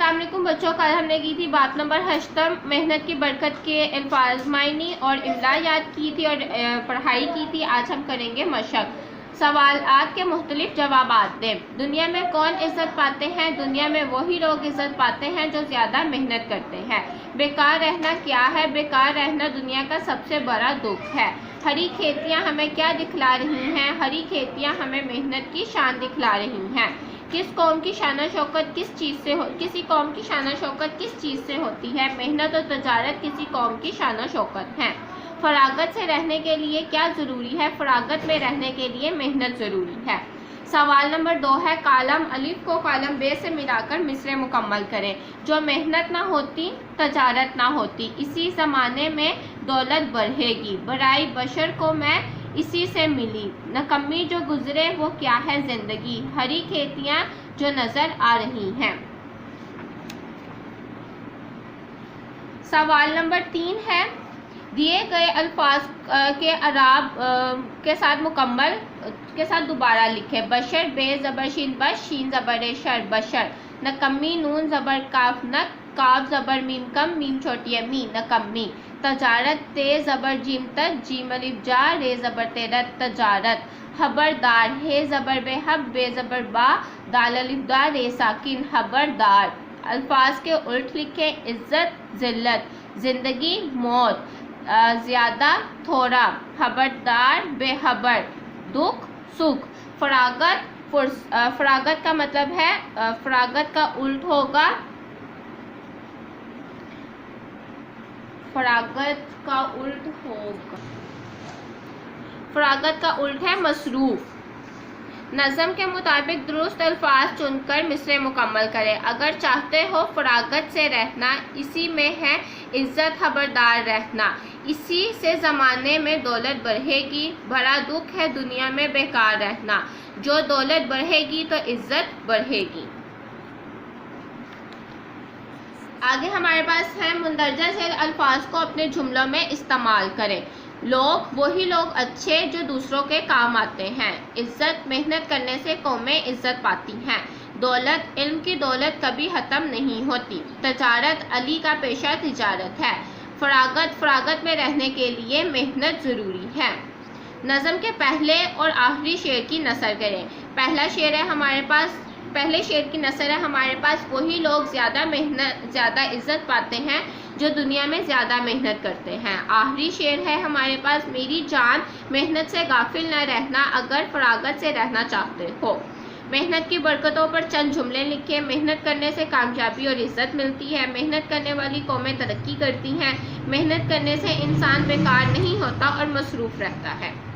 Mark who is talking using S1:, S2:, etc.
S1: अस्सलाम वालेकुम बच्चों। कल हमने की थी बात नंबर 8 मेहनत की बरकत के अल्फाज मायनी और इमला याद की थी और पढ़ाई की थी। आज हम करेंगे मशक। सवालात के मुख्तलिफ जवाबात दें। दुनिया में कौन इज्जत पाते हैं? दुनिया में वही लोग इज्जत पाते हैं जो ज़्यादा मेहनत करते हैं। बेकार रहना क्या है? बेकार रहना दुनिया का सबसे बड़ा दुख है। हरी खेतियाँ हमें क्या दिखला रही हैं? हरी खेतियाँ हमें मेहनत की शान दिखला रही हैं। किस कौम की शान शौकत किस चीज़ से हो किसी कौम की शान शौकत किस चीज़ से होती है? मेहनत और तजारत किसी कौम की शान शौकत हैं। फरागत से रहने के लिए क्या ज़रूरी है? फरागत में रहने के लिए मेहनत ज़रूरी है। सवाल नंबर 2 है, कालम अलिफ को कालम बे से मिलाकर मिसरे मुकम्मल करें। जो मेहनत ना होती तजारत ना होती, इसी ज़माने में दौलत बढ़ेगी। बराई बशर को मैं इसी से मिली। नकम्मी जो गुजरे वो क्या है? ज़िंदगी। हरी खेतियाँ जो नज़र आ रही हैं। सवाल नंबर 3 है, दिए गए अल्फाज के अराब के साथ मुकम्मल के साथ दोबारा लिखें। बशर बे ज़बर शीन बश शीन ज़बर शर बशर। नकम्मी नून ज़बर काफ नक काफ ज़बर मीम कम मीम छोटी मी नकम्मी। तजारत ते ज़बर जीम तक जीम अलिफ जा रे ज़बर तेरत तजारत। खबरदार हे ज़बर बे हब बे ज़बर बा दाल अलिफ दा रे साकिन खबरदार। अल्फाज के उल्ट लिखें। इज़्ज़त ज़िल्लत, ज़िंदगी मौत, ज़्यादा थोड़ा, खबरदार बेखबर, दुख सुख। फरागत का मतलब है फरागत का उल्ट होगा फरागत का उल्ट है मसरूफ। नज़म के मुताबिक दुरुस्त अल्फाज चुनकर मिसरे मुकम्मल करें। अगर चाहते हो फरागत से रहना, इसी में है इज़्ज़त खबरदार रहना, इसी से ज़माने में दौलत बढ़ेगी। बड़ा दुख है दुनिया में बेकार रहना, जो दौलत बढ़ेगी तो इज़्ज़त बढ़ेगी। आगे हमारे पास है, मुंदरजा झेल अल्फाज को अपने जुमलों में इस्तेमाल करें। लोग वही लोग अच्छे जो दूसरों के काम आते हैं। इज़्ज़त मेहनत करने से कौमें इज़्ज़त पाती हैं। दौलत इल्म की दौलत कभी ख़त्म नहीं होती। तजारत अली का पेशा तिजारत है। फरागत में रहने के लिए मेहनत ज़रूरी है। नज़म के पहले और आखिरी शेर की नसर करें। पहले शेर की नसर है हमारे पास, वही लोग ज़्यादा इज़्ज़त पाते हैं जो दुनिया में ज़्यादा मेहनत करते हैं। आखिरी शेर है हमारे पास, मेरी जान मेहनत से गाफिल न रहना अगर फरागत से रहना चाहते हो। मेहनत की बरकतों पर चंद जुमले लिखें। मेहनत करने से कामयाबी और इज़्ज़त मिलती है। मेहनत करने वाली कौमें तरक्की करती हैं। मेहनत करने से इंसान बेकार नहीं होता और मसरूफ़ रहता है।